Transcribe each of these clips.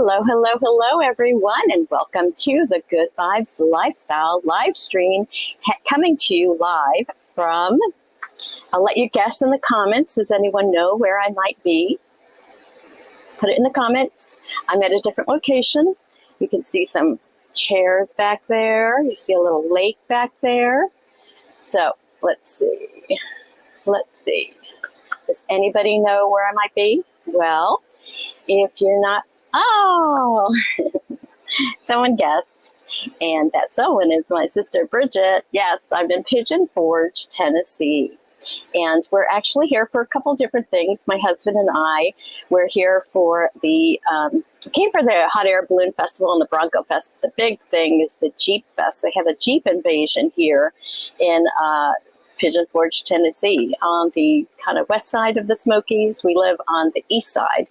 Hello, hello, hello, everyone, and welcome to the Good Vibes Lifestyle live stream, coming to you live from, I'll let you guess in the comments. Does anyone know where I might be? Put it in the comments. I'm at a different location. You can see some chairs back there. You see a little lake back there. So let's see. Does anybody know where I might be? Well, if you're not, oh, someone guessed. And that someone is my sister, Bridget. Yes, I'm in Pigeon Forge, Tennessee. And we're actually here for a couple different things. My husband and I, we're here for we came for the Hot Air Balloon Festival and the Bronco Fest. The big thing is the Jeep Fest. They have a Jeep invasion here in Pigeon Forge, Tennessee, on the kind of west side of the Smokies. We live on the east side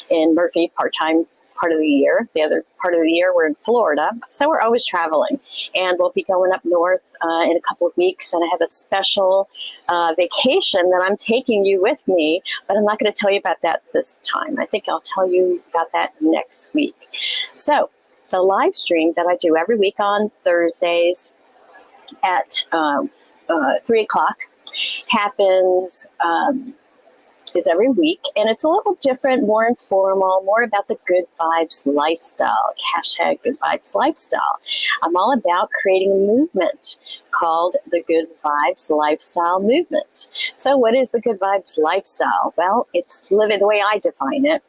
in Murphy, part-time part of the year. The other part of the year, we're in Florida. So we're always traveling. And we'll be going up north in a couple of weeks. And I have a special vacation that I'm taking you with me. But I'm not going to tell you about that this time. I think I'll tell you about that next week. So the live stream that I do every week on Thursdays at 3 o'clock happens is every week, and it's a little different, more informal, more about the Good Vibes Lifestyle, hashtag Good Vibes Lifestyle. I'm all about creating a movement called the Good Vibes Lifestyle Movement. So what is the Good Vibes Lifestyle? Well, it's living, the way I define it,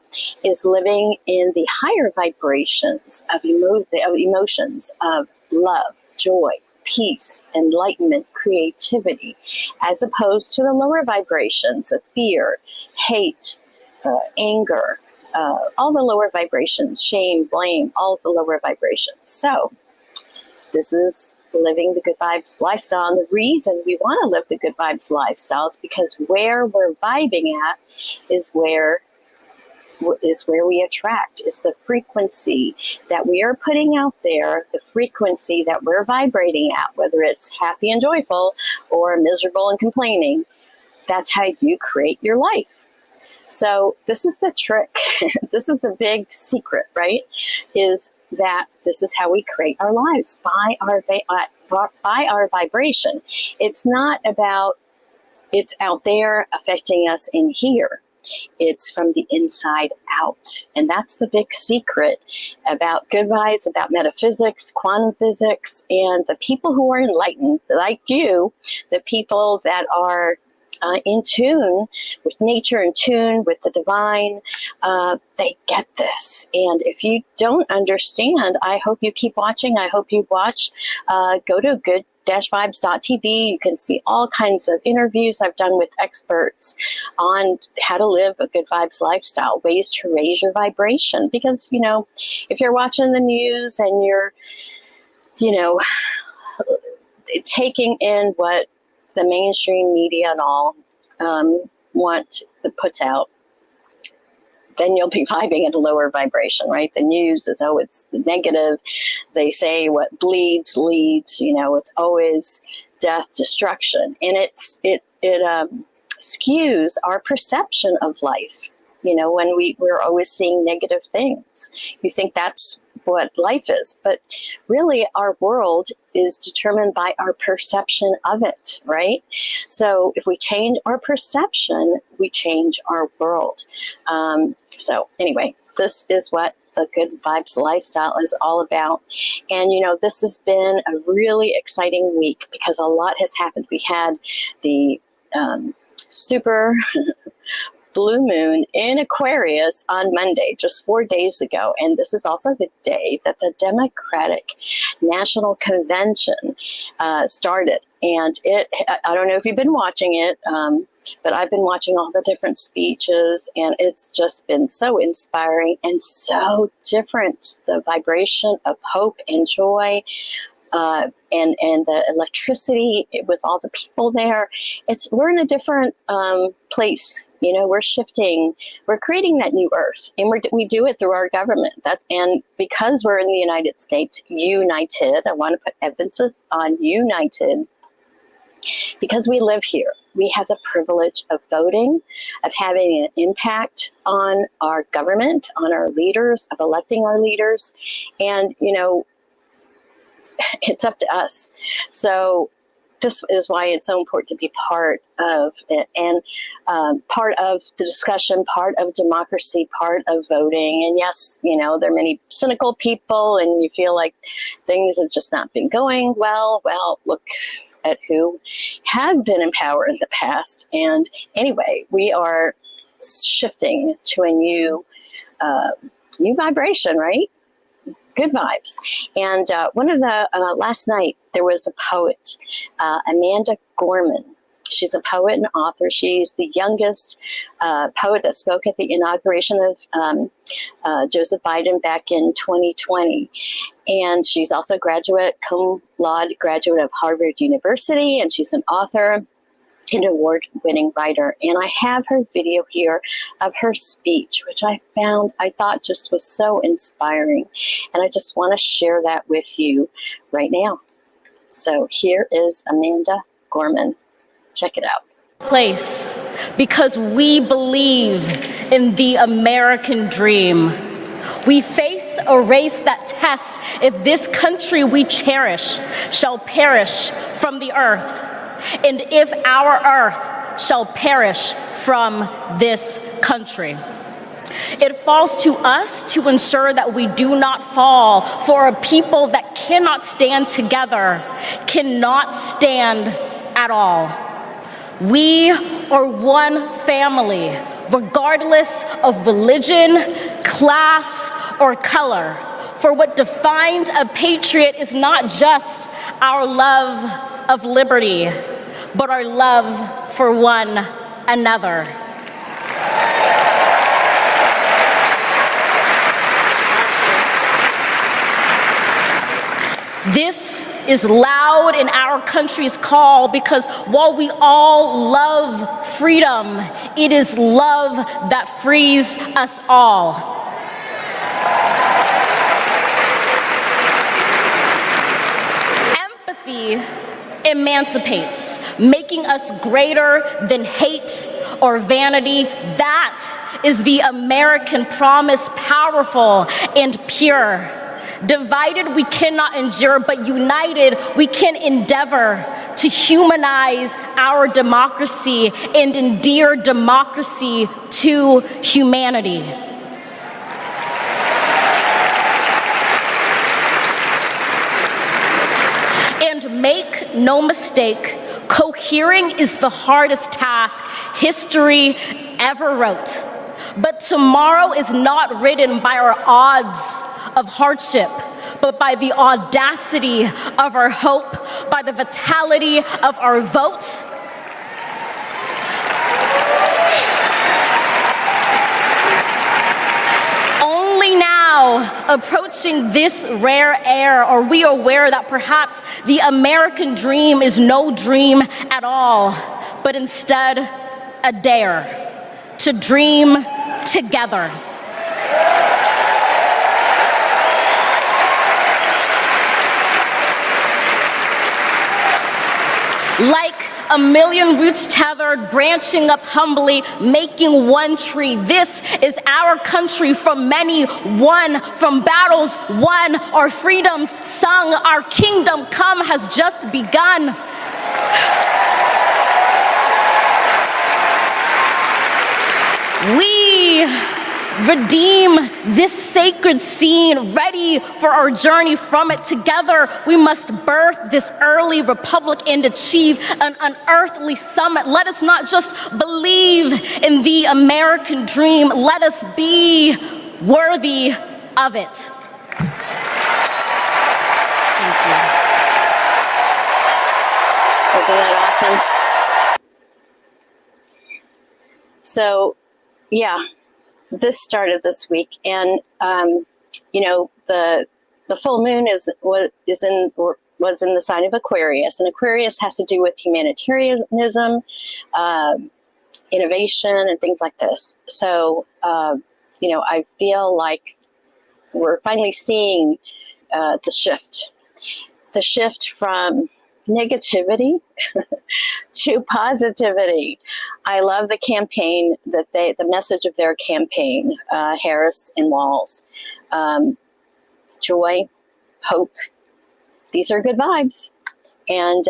is living in the higher vibrations of emotions of love, joy, peace, enlightenment, creativity, as opposed to the lower vibrations of fear, hate, anger, all the lower vibrations, shame, blame, all the lower vibrations. So this is living the Good Vibes Lifestyle. And the reason we want to live the Good Vibes Lifestyle is because where we're vibing at is where we attract. Is the frequency that we are putting out there, the frequency that we're vibrating at, whether it's happy and joyful or miserable and complaining. That's how you create your life. So this is the trick. This is the big secret, right? Is that this is how we create our lives, by our vibration. It's not about it's out there affecting us in here. It's from the inside out. And that's the big secret about good vibes, about metaphysics, quantum physics, and the people who are enlightened, like you, the people that are in tune with nature, in tune with the divine, they get this. And if you don't understand, I hope you keep watching. I hope you watch. Go to good-vibes.tv. You can see all kinds of interviews I've done with experts on how to live a good vibes lifestyle, ways to raise your vibration. Because, you know, if you're watching the news and you're, you know, taking in what the mainstream media and all puts out, then you'll be vibing at a lower vibration, right? The news is, oh, it's negative. They say what bleeds leads, you know, it's always death, destruction. And it skews our perception of life. You know, when we're always seeing negative things, you think that's what life is. But really, our world is determined by our perception of it, right? So if we change our perception, we change our world. So anyway, this is what the Good Vibes Lifestyle is all about. And, you know, this has been a really exciting week because a lot has happened. We had the super blue moon in Aquarius on Monday, just 4 days ago. And this is also the day that the Democratic National Convention started. And I don't know if you've been watching it, but I've been watching all the different speeches, and it's just been so inspiring and so different. The vibration of hope and joy, and the electricity with all the people there. We're in a different place. You know, we're shifting, we're creating that new earth, and we do it through our government. And because we're in the United States, united, I want to put emphasis on united, because we live here, we have the privilege of voting, of having an impact on our government, on our leaders, of electing our leaders. And, it's up to us. So this is why it's so important to be part of it, and part of the discussion, part of democracy, part of voting. And yes, there are many cynical people, and you feel like things have just not been going well. Well, look at who has been in power in the past. And anyway, we are shifting to a new vibration, right? Good vibes. And one of the, last night, there was a poet, Amanda Gorman. She's a poet and author. She's the youngest poet that spoke at the inauguration of Joseph Biden back in 2020. And she's also a graduate, cum laude graduate of Harvard University, and she's an author, an award-winning writer. And I have her video here of her speech, which I thought just was so inspiring. And I just want to share that with you right now. So here is Amanda Gorman. Check it out. Place, because we believe in the American dream. We face a race that tests if this country we cherish shall perish from the earth, and if our earth shall perish from this country. It falls to us to ensure that we do not fall, for a people that cannot stand together cannot stand at all. We are one family, regardless of religion, class, or color. For what defines a patriot is not just our love of liberty, but our love for one another. This is loud in our country's call, because while we all love freedom, it is love that frees us all. Empathy emancipates, making us greater than hate or vanity. That is the American promise, powerful and pure. Divided, we cannot endure, but united, we can endeavor to humanize our democracy and endear democracy to humanity. And make no mistake, cohering is the hardest task history ever wrote. But tomorrow is not written by our odds of hardship, but by the audacity of our hope, by the vitality of our vote. Only now, approaching this rare air, are we aware that perhaps the American dream is no dream at all, but instead a dare to dream together. Like a million roots tethered, branching up humbly, making one tree. This is our country, from many one, from battles won, our freedoms sung, our kingdom come has just begun. We redeem this sacred scene, ready for our journey from it. Together, we must birth this early republic and achieve an unearthly summit. Let us not just believe in the American dream, let us be worthy of it. Thank you. Isn't that awesome? So, yeah. This started this week, and the full moon was in the sign of Aquarius, and Aquarius has to do with humanitarianism, innovation, and things like this. So I feel like we're finally seeing the shift from negativity to positivity. I love the campaign that the message of their campaign, Harris and Walz. Joy, hope. These are good vibes. And,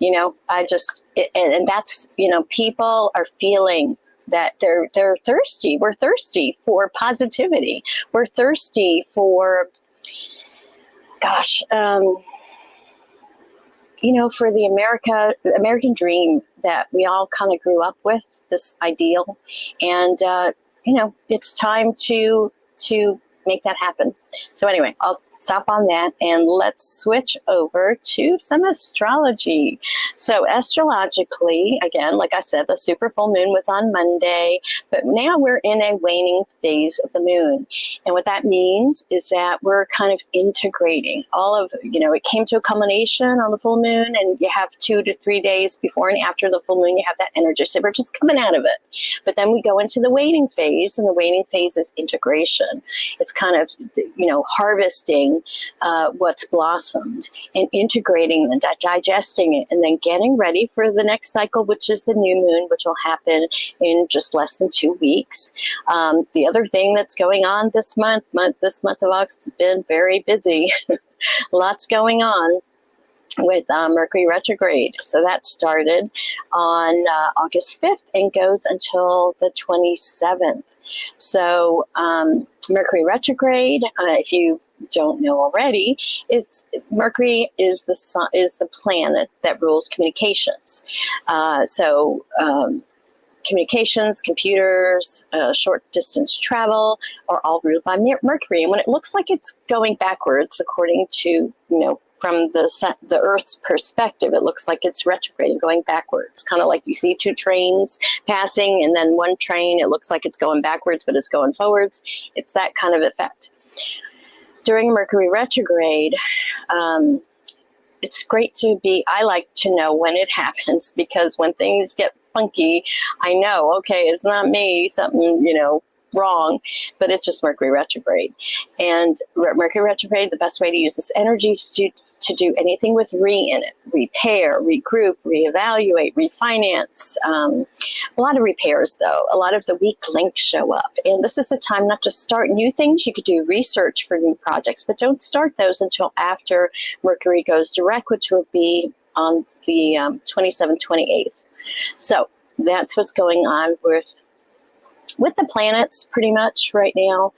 and that's, people are feeling that they're thirsty. We're thirsty for positivity. We're thirsty for, for the American dream that we all kind of grew up with, this ideal. And, it's time to make that happen. So anyway, I'll stop on that and let's switch over to some astrology. So astrologically, again, like I said, the super full moon was on Monday, but now we're in a waning phase of the moon. And what that means is that we're kind of integrating all of, it came to a culmination on the full moon, and you have 2 to 3 days before and after the full moon, you have that energy. So we're just coming out of it. But then we go into the waning phase, and the waning phase is integration. It's kind of, harvesting what's blossomed and integrating and digesting it, and then getting ready for the next cycle, which is the new moon, which will happen in just less than 2 weeks. The other thing that's going on this month of August has been very busy. Lots going on with Mercury retrograde. So that started on August 5th and goes until the 27th. So Mercury retrograde, if you don't know already, Mercury is the planet that rules communications. Communications, computers, short distance travel are all ruled by Mercury. And when it looks like it's going backwards, according to, from the Earth's perspective, it looks like it's retrograding, going backwards. Kind of like you see 2 trains passing, and then one train, it looks like it's going backwards, but it's going forwards. It's that kind of effect. During Mercury retrograde, it's great I like to know when it happens, because when things get funky, I know, okay, it's not me, something, wrong, but it's just Mercury retrograde. And Mercury retrograde, the best way to use this energy is to do anything with in it: repair, regroup, reevaluate, refinance. A lot of repairs, though. A lot of the weak links show up. And this is a time not to start new things. You could do research for new projects, but don't start those until after Mercury goes direct, which would be on the 27th, 28th. So that's what's going on with the planets pretty much right now.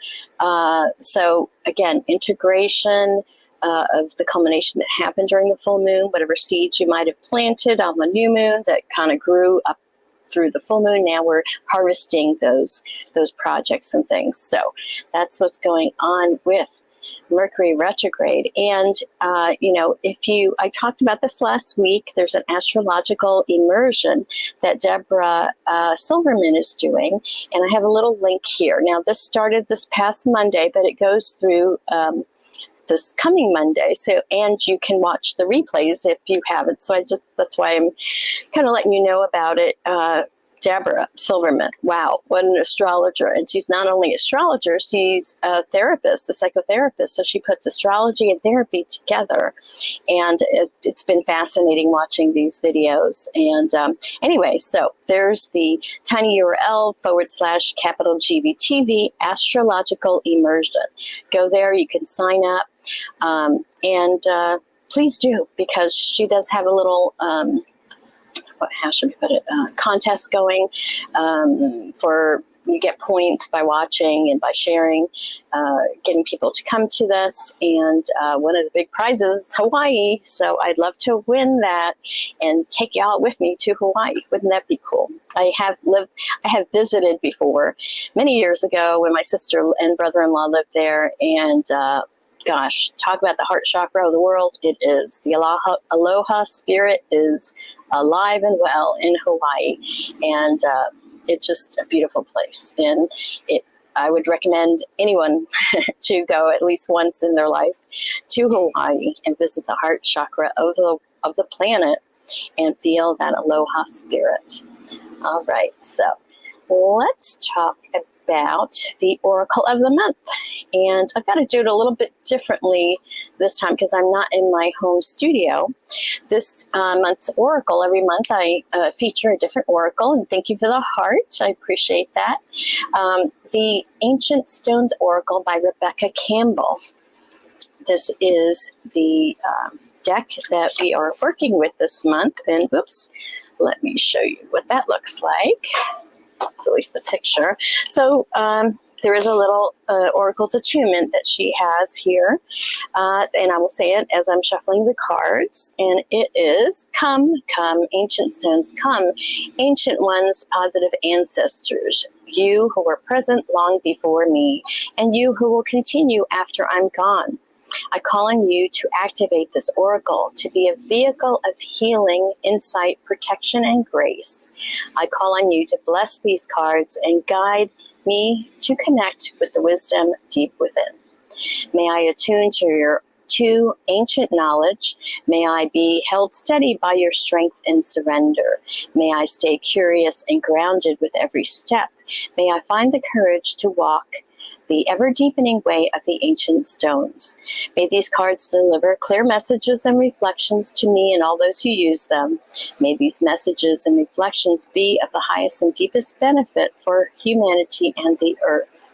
So again, integration of the culmination that happened during the full moon, whatever seeds you might have planted on the new moon that kind of grew up through the full moon. Now we're harvesting those projects and things. So that's what's going on with Mercury retrograde. And, I talked about this last week. There's an astrological immersion that Deborah Silverman is doing. And I have a little link here. Now, this started this past Monday, but it goes through this coming Monday. So, and you can watch the replays if you haven't. So that's why I'm kind of letting you know about it. Deborah Silverman, wow, what an astrologer. And she's not only an astrologer, she's a therapist, a psychotherapist. So she puts astrology and therapy together. And it's been fascinating watching these videos. And anyway, so there's the tiny URL /GVTV astrological immersion. Go there, you can sign up. And please do, because she does have a little how should we put it, contest going for, you get points by watching and by sharing, getting people to come to this. And one of the big prizes is Hawaii. So I'd love to win that and take y'all with me to Hawaii. Wouldn't that be cool? I have visited before many years ago when my sister and brother-in-law lived there. And gosh, talk about the heart chakra of the world. It is. The aloha spirit is alive and well in Hawaii. And it's just a beautiful place. And I would recommend anyone to go at least once in their life to Hawaii and visit the heart chakra of the planet and feel that aloha spirit. All right, so let's talk about the Oracle of the Month. And I've got to do it a little bit differently this time because I'm not in my home studio. This month's Oracle, every month I feature a different Oracle, and thank you for the heart. I appreciate that. The Ancient Stones Oracle by Rebecca Campbell. This is the deck that we are working with this month. And oops, let me show you what that looks like. It's at least the picture. So there is a little Oracle's attunement that she has here. And I will say it as I'm shuffling the cards. And it is, come, come, ancient stones, come, ancient ones, positive ancestors, you who were present long before me, and you who will continue after I'm gone. I call on you to activate this oracle to be a vehicle of healing, insight, protection, and grace. I call on you to bless these cards and guide me to connect with the wisdom deep within. May I attune to ancient knowledge. May I be held steady by your strength and surrender. May I stay curious and grounded with every step. May I find the courage to walk the ever-deepening way of the ancient stones. May these cards deliver clear messages and reflections to me and all those who use them. May these messages and reflections be of the highest and deepest benefit for humanity and the earth.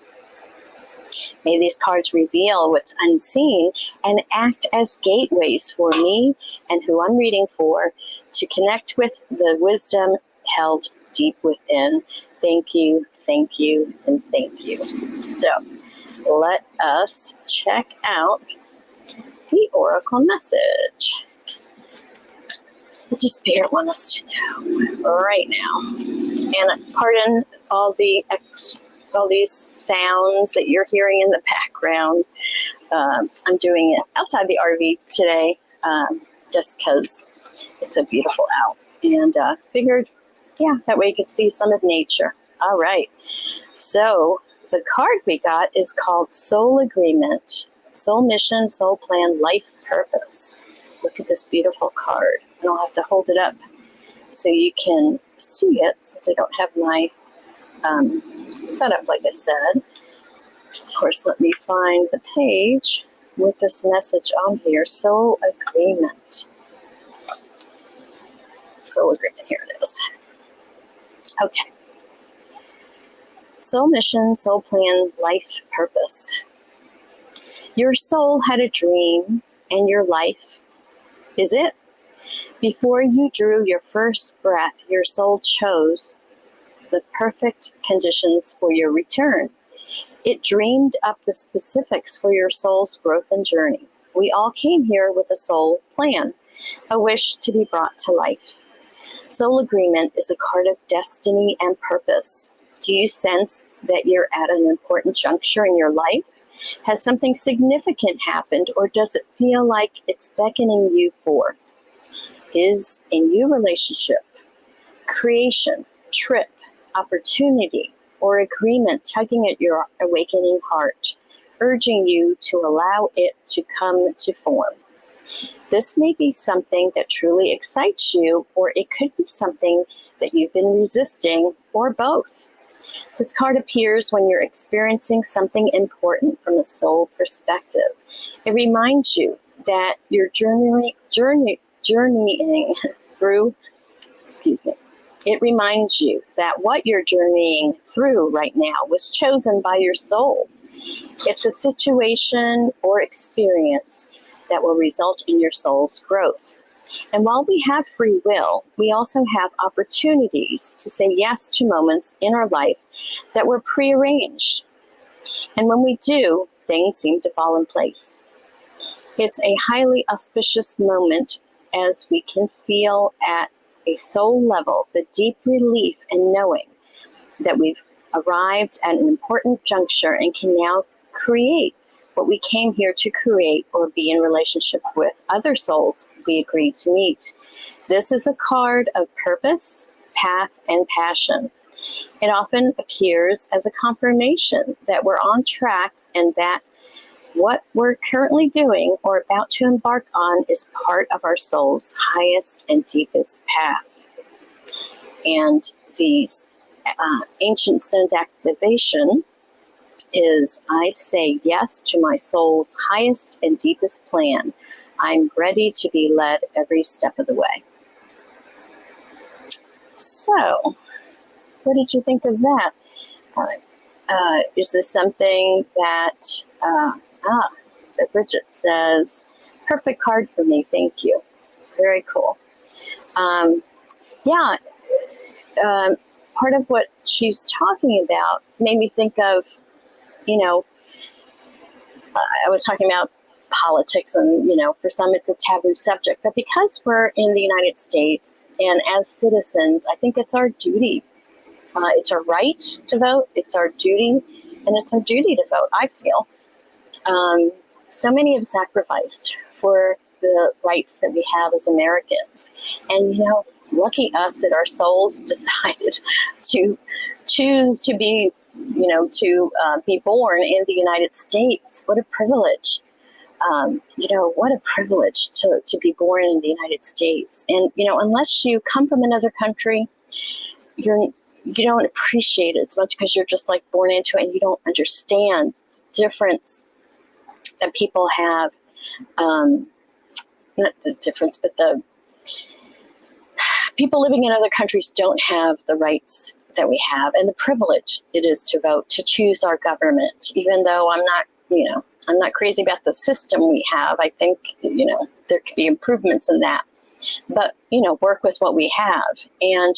May these cards reveal what's unseen and act as gateways for me and who I'm reading for to connect with the wisdom held deep within. Thank you, thank you, and thank you. So let us check out the Oracle message. What does Spirit want us to know right now? And pardon all these sounds that you're hearing in the background. I'm doing it outside the RV today just because it's so beautiful out. And figured, yeah, that way you could see some of nature. All right. So the card we got is called Soul Agreement, Soul Mission, Soul Plan, Life Purpose. Look at this beautiful card. And I'll have to hold it up so you can see it since I don't have my setup like I said. Of course, let me find the page with this message on here. Soul Agreement. Soul Agreement, here it is. Okay. Soul mission, soul plan, life purpose. Your soul had a dream, and your life is it. Before you drew your first breath, your soul chose the perfect conditions for your return. It dreamed up the specifics for your soul's growth and journey. We all came here with a soul plan, a wish to be brought to life. Soul Agreement is a card of destiny and purpose. Do you sense that you're at an important juncture in your life? Has something significant happened, or does it feel like it's beckoning you forth? Is a new relationship, creation, trip, opportunity, or agreement tugging at your awakening heart, urging you to allow it to come to form? This may be something that truly excites you, or it could be something that you've been resisting, or both. This card appears when you're experiencing something important from a soul perspective. It reminds you that you're journeying through, It reminds you that what you're journeying through right now was chosen by your soul. It's a situation or experience that will result in your soul's growth. And while we have free will, we also have opportunities to say yes to moments in our life that were prearranged. And when we do, things seem to fall in place. It's a highly auspicious moment as we can feel at a soul level the deep relief in knowing that we've arrived at an important juncture and can now create what we came here to create or be in relationship with other souls we agreed to meet. This is a card of purpose, path, and passion. It often appears as a confirmation that we're on track and that what we're currently doing or about to embark on is part of our soul's highest and deepest path. And these Ancient Stones activation is I say yes to my soul's highest and deepest plan. I'm ready to be led every step of the way. So, what did you think of that? Is this something that, so Bridget says, perfect card for me, thank you. Very cool. Yeah, part of what she's talking about made me think of, I was talking about politics, and, for some it's a taboo subject, but because we're in the United States and as citizens, I think it's our duty. It's our right to vote, it's our duty, and it's our duty to vote, I feel. So many have sacrificed for the rights that we have as Americans. And, lucky us that our souls decided to choose to be, to be born in the United States. What a privilege. What a privilege to be born in the United States. And, unless you come from another country, you don't appreciate it as much because you're just like born into it and you don't understand the difference that people have. Not the difference, but the people living in other countries don't have the rights that we have and the privilege it is to vote, to choose our government. Even though I'm not crazy about the system we have. I think, there could be improvements in that. But, work with what we have. And,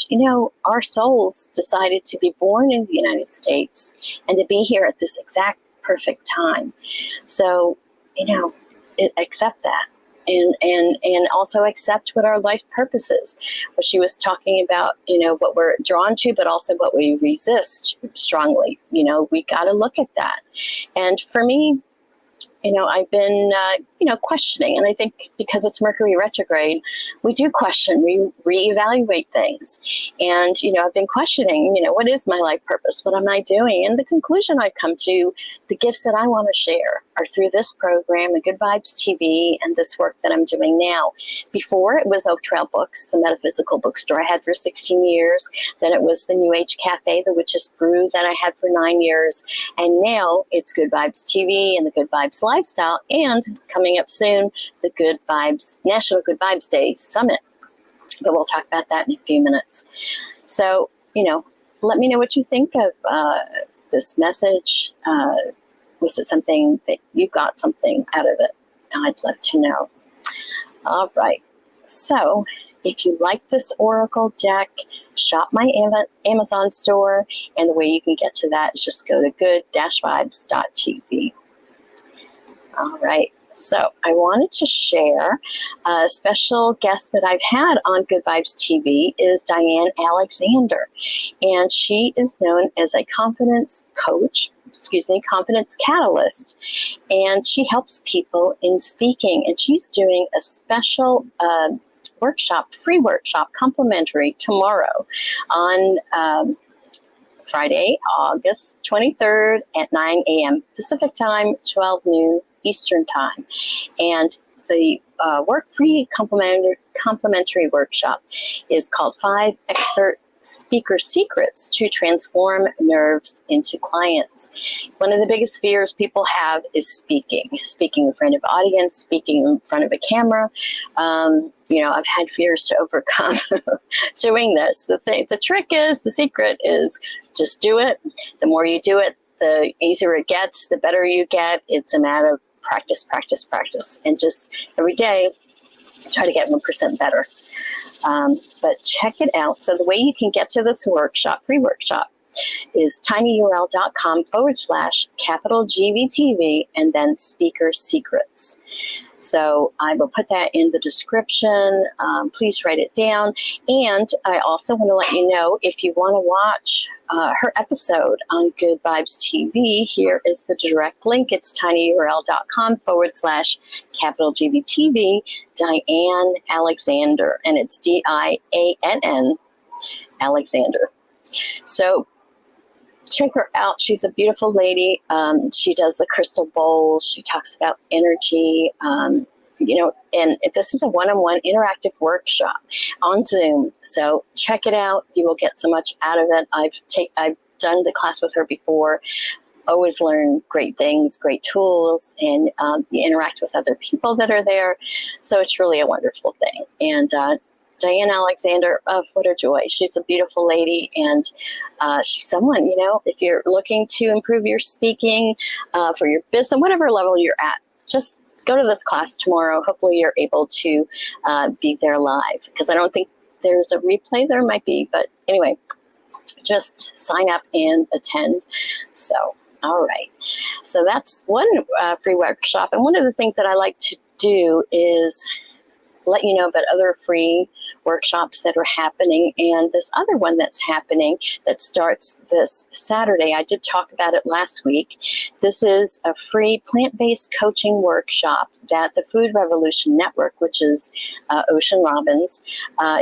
our souls decided to be born in the United States and to be here at this exact perfect time. So, accept that. And also accept what our life purpose is. What she was talking about, what we're drawn to, but also what we resist strongly. We got to look at that. And for me, I've been, questioning. And I think because it's Mercury retrograde, we do question, we reevaluate things. And, I've been questioning, what is my life purpose? What am I doing? And the conclusion I've come to, the gifts that I want to share are through this program, the Good Vibes TV, and this work that I'm doing now. Before, it was Oak Trail Books, the metaphysical bookstore I had for 16 years. Then it was the New Age Cafe, the Witch's Brew, that I had for 9 years. And now it's Good Vibes TV and the Good Vibes Lifestyle, and coming up soon, the Good Vibes National Good Vibes Day Summit. But we'll talk about that in a few minutes. So, let me know what you think of this message. Was it something that you got something out of it? I'd love to know. All right. So, if you like this Oracle deck, shop my Amazon store. And the way you can get to that is just go to good-vibes.tv. All right. So I wanted to share a special guest that I've had on Good Vibes TV is Diane Alexander. And she is known as a confidence catalyst. And she helps people in speaking. And she's doing a special free workshop, complimentary, tomorrow on Friday, August 23rd at 9 a.m. Pacific time, 12 noon Eastern time. And the free complimentary workshop is called 5 Expert Speaker Secrets to Transform Nerves into Clients. One of the biggest fears people have is speaking in front of an audience, speaking in front of a camera. I've had fears to overcome doing this. The secret is just do it. The more you do it, the easier it gets, the better you get. It's a matter of practice, and just every day try to get 1% better. But check it out. So the way you can get to this free workshop, is tinyurl.com/GVTV and then speaker secrets. So I will put that in the description. Please write it down. And I also want to let you know, if you want to watch her episode on Good Vibes TV, here is the direct link. It's tinyurl.com/GVTV, Diane Alexander. And it's DIANN Alexander. So check her out. She's a beautiful lady. She does the crystal bowls. She talks about energy. and this is a one-on-one interactive workshop on Zoom. So check it out. You will get so much out of it. I've done the class with her before. Always learn great things, great tools, and you interact with other people that are there. So it's really a wonderful thing. And Diane Alexander, what a joy. She's a beautiful lady, and she's someone, if you're looking to improve your speaking for your business, whatever level you're at, just go to this class tomorrow. Hopefully you're able to be there live, because I don't think there's a replay. There might be, but anyway, just sign up and attend. So, all right. So that's one free workshop. And one of the things that I like to do is let you know about other free workshops that are happening. And this other one that's happening that starts this Saturday, I did talk about it last week. This is a free plant-based coaching workshop that the Food Revolution Network, which is Ocean Robbins,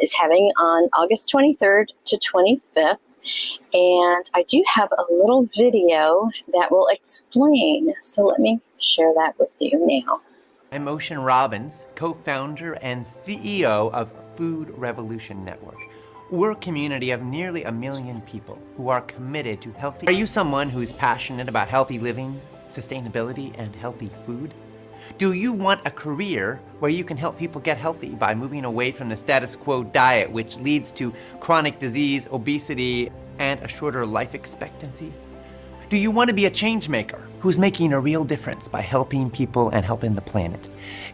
is having on August 23rd to 25th. And I do have a little video that will explain. So let me share that with you now. I'm Ocean Robbins, co-founder and CEO of Food Revolution Network. We're a community of nearly 1 million people who are committed to healthy. Are you someone who's passionate about healthy living, sustainability, and healthy food? Do you want a career where you can help people get healthy by moving away from the status quo diet, which leads to chronic disease, obesity, and a shorter life expectancy? Do you want to be a change maker who's making a real difference by helping people and helping the planet?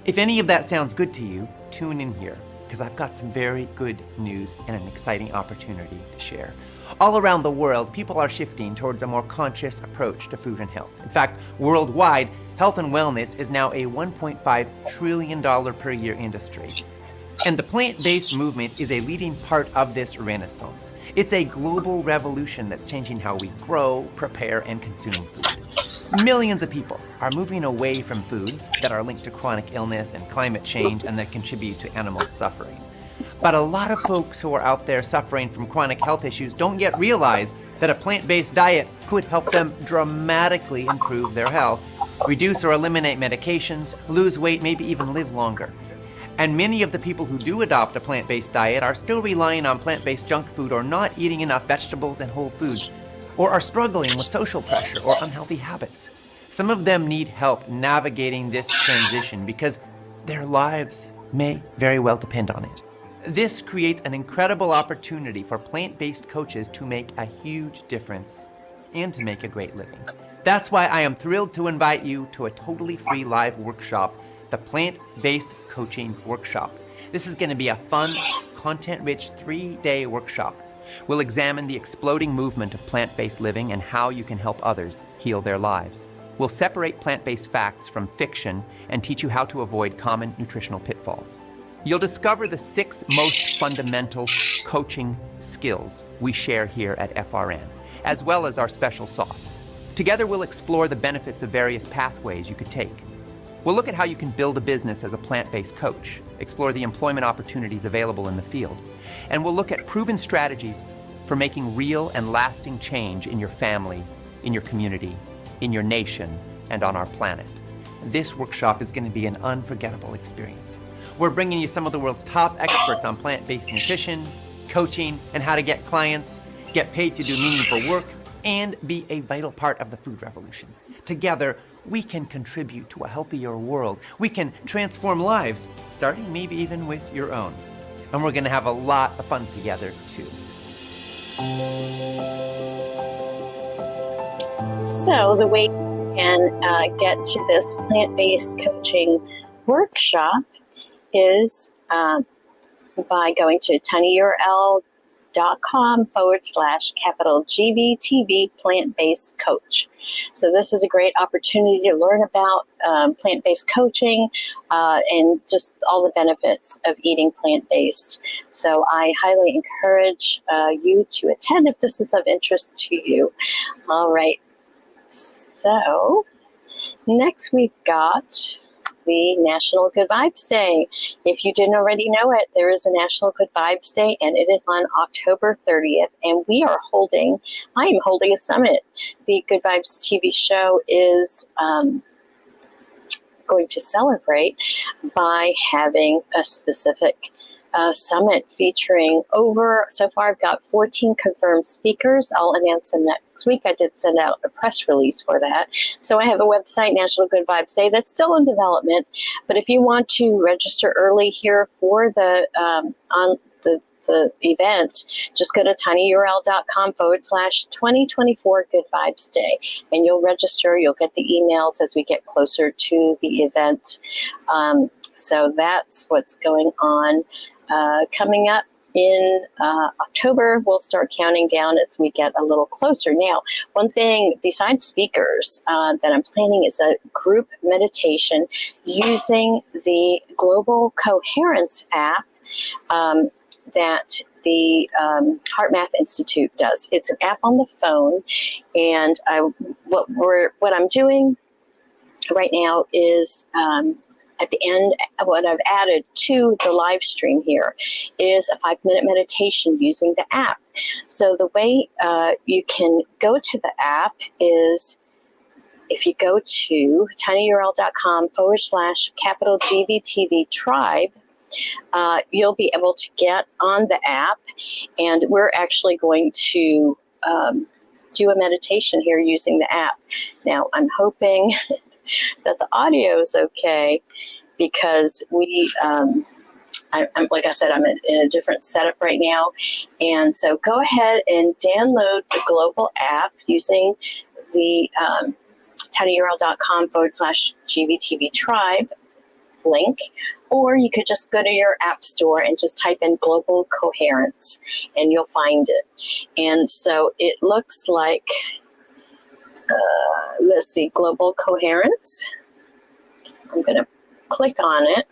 If any of that sounds good to you, tune in here, because I've got some very good news and an exciting opportunity to share. All around the world, people are shifting towards a more conscious approach to food and health. In fact, worldwide, health and wellness is now a $1.5 trillion per year industry. And the plant-based movement is a leading part of this renaissance. It's a global revolution that's changing how we grow, prepare, and consume food. Millions of people are moving away from foods that are linked to chronic illness and climate change and that contribute to animal suffering. But a lot of folks who are out there suffering from chronic health issues don't yet realize that a plant-based diet could help them dramatically improve their health, reduce or eliminate medications, lose weight, maybe even live longer. And many of the people who do adopt a plant-based diet are still relying on plant-based junk food or not eating enough vegetables and whole foods, or are struggling with social pressure or unhealthy habits. Some of them need help navigating this transition because their lives may very well depend on it. This creates an incredible opportunity for plant-based coaches to make a huge difference and to make a great living. That's why I am thrilled to invite you to a totally free live workshop, the Plant-Based Coaching Workshop. This is going to be a fun, content-rich 3-day workshop. We'll examine the exploding movement of plant-based living and how you can help others heal their lives. We'll separate plant-based facts from fiction and teach you how to avoid common nutritional pitfalls. You'll discover the 6 most fundamental coaching skills we share here at FRN, as well as our special sauce. Together, we'll explore the benefits of various pathways you could take. We'll look at how you can build a business as a plant-based coach, explore the employment opportunities available in the field, and we'll look at proven strategies for making real and lasting change in your family, in your community, in your nation, and on our planet. This workshop is going to be an unforgettable experience. We're bringing you some of the world's top experts on plant-based nutrition, coaching, and how to get clients, get paid to do meaningful work, and be a vital part of the food revolution. Together, we can contribute to a healthier world. We can transform lives, starting maybe even with your own. And we're going to have a lot of fun together, too. So the way you can get to this plant-based coaching workshop is by going to tinyurl.com/GVTV plant-based coach. So this is a great opportunity to learn about plant-based coaching and just all the benefits of eating plant-based. So I highly encourage you to attend if this is of interest to you. All right. So next we've got the National Good Vibes Day. If you didn't already know it, there is a National Good Vibes Day, and it is on October 30th, and I am holding a summit. The Good Vibes TV show is going to celebrate by having a specific summit featuring so far I've got 14 confirmed speakers. I'll announce them next week. I did send out a press release for that. So I have a website, National Good Vibes Day, that's still in development. But if you want to register early here for the event, just go to tinyurl.com/2024 Good Vibes Day, and you'll register. You'll get the emails as we get closer to the event. So that's what's going on. Coming up in October, we'll start counting down as we get a little closer. Now, one thing besides speakers that I'm planning is a group meditation using the Global Coherence app that the HeartMath Institute does. It's an app on the phone, and what I'm doing right now is at the end, what I've added to the live stream here is a 5-minute meditation using the app. So the way you can go to the app is if you go to tinyurl.com/GVTV tribe, you'll be able to get on the app, and we're actually going to do a meditation here using the app. Now, I'm hoping that the audio is okay, because I'm like I said, I'm in a different setup right now. And so go ahead and download the Global app using the tinyurl.com/GVTV tribe link, or you could just go to your app store and just type in Global Coherence and you'll find it. And so it looks like, let's see, Global Coherence. I'm going to click on it,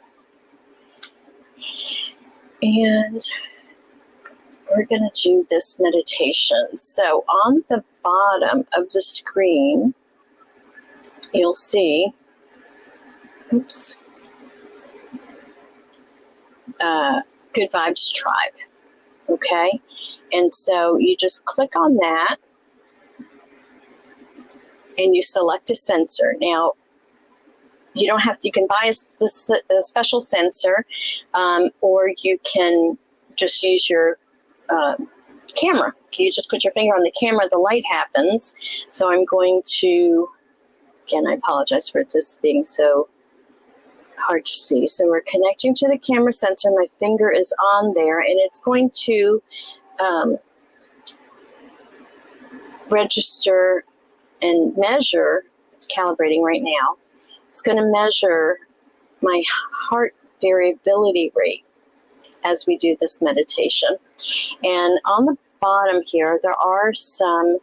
and we're going to do this meditation. So on the bottom of the screen, you'll see, Good Vibes Tribe. Okay, and so you just click on that, and you select a sensor. Now, you don't have to, you can buy a special sensor, or you can just use your camera. You just put your finger on the camera, the light happens. So I'm going to, again, I apologize for this being so hard to see. So we're connecting to the camera sensor. My finger is on there, and it's going to register and measure. It's calibrating right now. It's going to measure my heart variability rate as we do this meditation. And on the bottom here, there are some,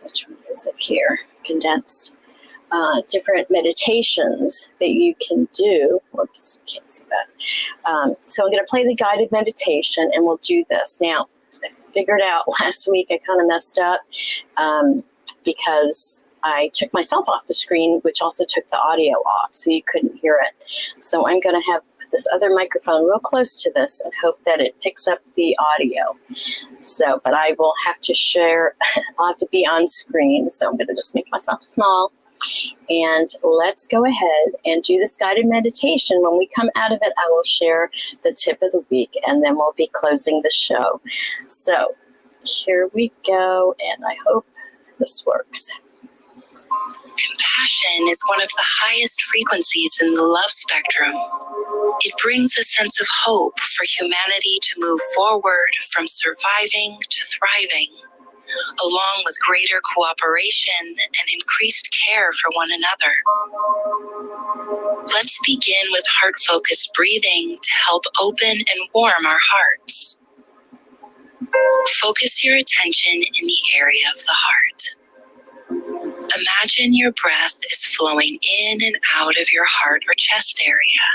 which one is it here? Condensed. Different meditations that you can do. Whoops, can't see that. So I'm going to play the guided meditation, and we'll do this. Now, I figured out last week I kind of messed up because I took myself off the screen, which also took the audio off, so you couldn't hear it. So I'm going to have this other microphone real close to this and hope that it picks up the audio. So, but I will have to share, I'll have to be on screen, so I'm going to just make myself small. And let's go ahead and do this guided meditation. When we come out of it, I will share the tip of the week, and then we'll be closing the show. So here we go, and I hope this works. Compassion is one of the highest frequencies in the love spectrum. It brings a sense of hope for humanity to move forward from surviving to thriving, along with greater cooperation and increased care for one another. Let's begin with heart-focused breathing to help open and warm our hearts. Focus your attention in the area of the heart. Imagine your breath is flowing in and out of your heart or chest area,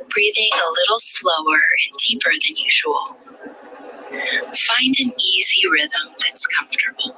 breathing a little slower and deeper than usual. Find an easy rhythm that's comfortable.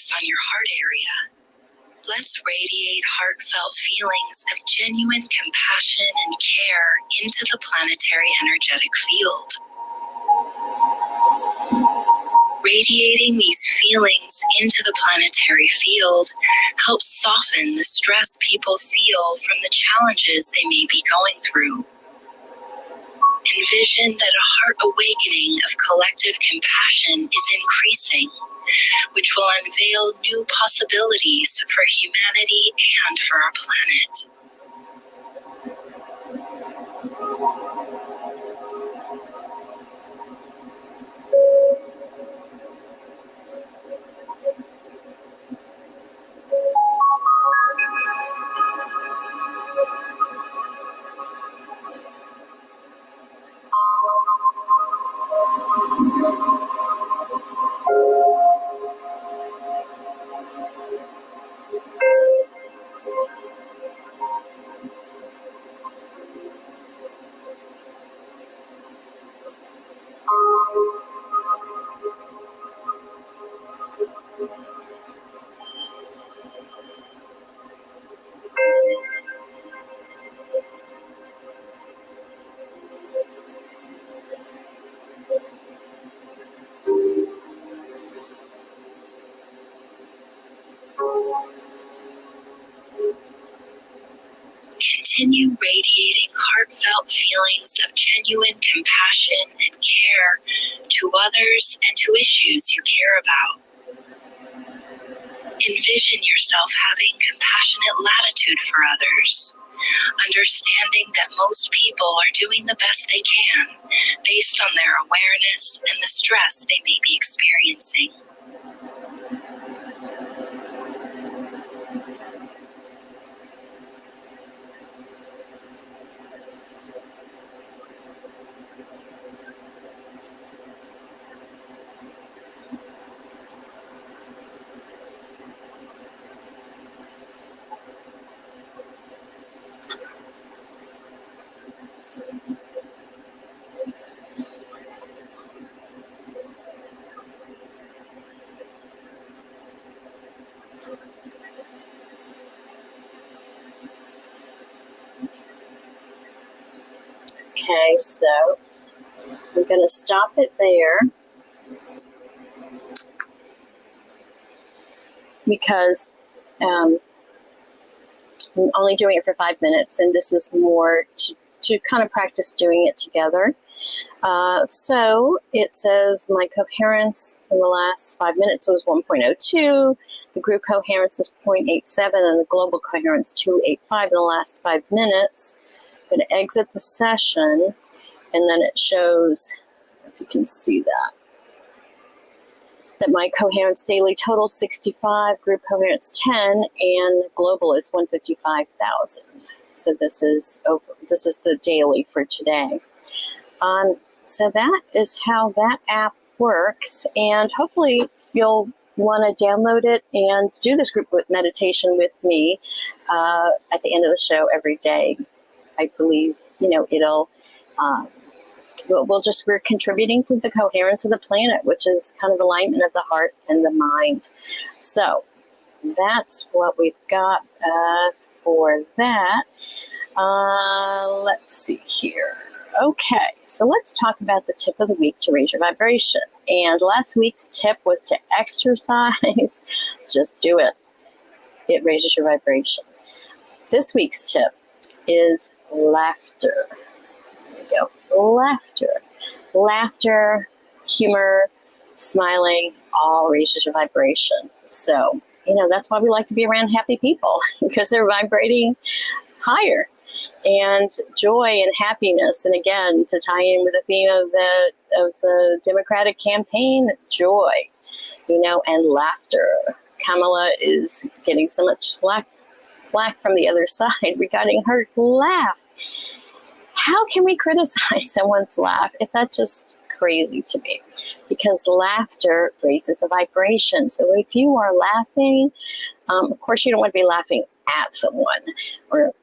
focus on your heart area. Let's radiate heartfelt feelings of genuine compassion and care into the planetary energetic field. Radiating these feelings into the planetary field helps soften the stress people feel from the challenges they may be going through. Envision that a heart awakening of collective compassion is increasing, which will unveil new possibilities for humanity and for our planet. Continue radiating heartfelt feelings of genuine compassion and care to others and to issues you care about. Envision yourself having compassionate latitude for others, understanding that most people are doing the best they can based on their awareness and the stress they may be experiencing. Okay, so I'm going to stop it there because I'm only doing it for 5 minutes, and this is more to kind of practice doing it together. So it says my coherence in the last 5 minutes was 1.02, the group coherence is 0.87, and the global coherence 285 in the last 5 minutes. I'm going to exit the session, and then it shows, if you can see that my coherence daily total 65, group coherence 10, and global is 155,000. So this is the daily for today. So that is how that app works, and hopefully you'll want to download it and do this group meditation with me at the end of the show every day. I believe, it'll, we're contributing to the coherence of the planet, which is kind of alignment of the heart and the mind. So that's what we've got for that. Let's see here. Okay, so let's talk about the tip of the week to raise your vibration. And last week's tip was to exercise. Just do it. It raises your vibration. This week's tip is laughter. There we go. Laughter, humor, smiling, all raises your vibration. So, that's why we like to be around happy people, because they're vibrating higher. And joy and happiness, and again, to tie in with the theme of the Democratic campaign, joy, and laughter. Kamala is getting so much flack from the other side regarding her laugh. How can we criticize someone's laugh if that's just crazy to me? Because laughter raises the vibration. So if you are laughing, of course you don't want to be laughing at someone or,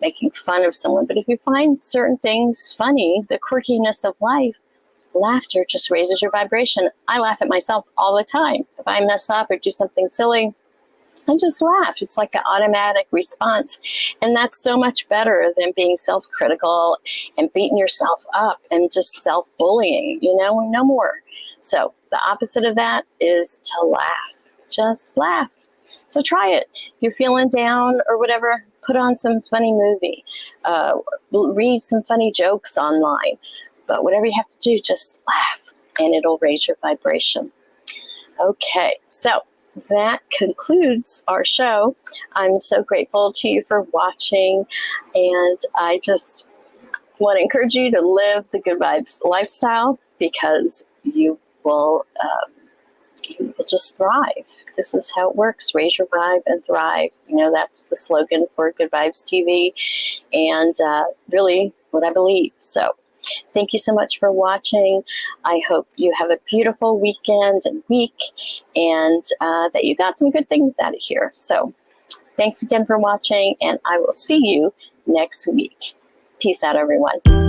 making fun of someone. But if you find certain things funny, the quirkiness of life, laughter just raises your vibration. I laugh at myself all the time. If I mess up or do something silly, I just laugh. It's like an automatic response. And that's so much better than being self-critical and beating yourself up and just self-bullying, no more. So the opposite of that is to laugh. Just laugh. So try it. If you're feeling down or whatever, put on some funny movie. Read some funny jokes online. But whatever you have to do, just laugh and it'll raise your vibration. Okay, so that concludes our show. I'm so grateful to you for watching, and I just want to encourage you to live the Good Vibes lifestyle, because you will just thrive. This is how it works. Raise your vibe and thrive. That's the slogan for Good Vibes TV, and really what I believe. So thank you so much for watching. I hope you have a beautiful weekend and week, and that you got some good things out of here. So thanks again for watching, and I will see you next week. Peace out, everyone.